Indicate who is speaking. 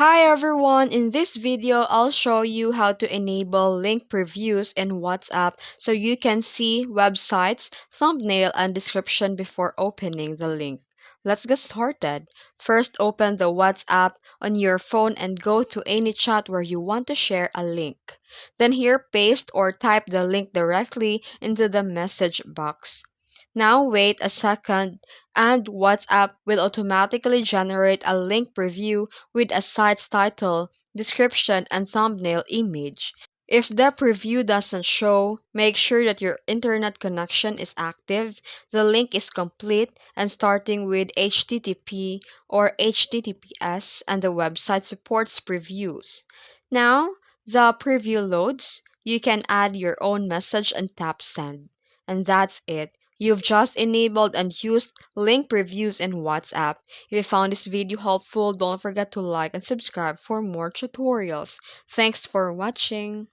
Speaker 1: Hi everyone, in this video I'll show you how to enable link previews in WhatsApp so you can see websites, thumbnail, and description before opening the link. Let's get started. First, open the WhatsApp on your phone and go to any chat where you want to share a link. Then here, paste or type the link directly into the message box. Now wait a second and WhatsApp will automatically generate a link preview with a site's title, description, and thumbnail image. If the preview doesn't show, make sure that your internet connection is active, the link is complete, and starting with HTTP or HTTPS, and the website supports previews. Now, the preview loads, you can add your own message and tap send. And that's it. You've just enabled and used link previews in WhatsApp. If you found this video helpful, don't forget to like and subscribe for more tutorials. Thanks for watching.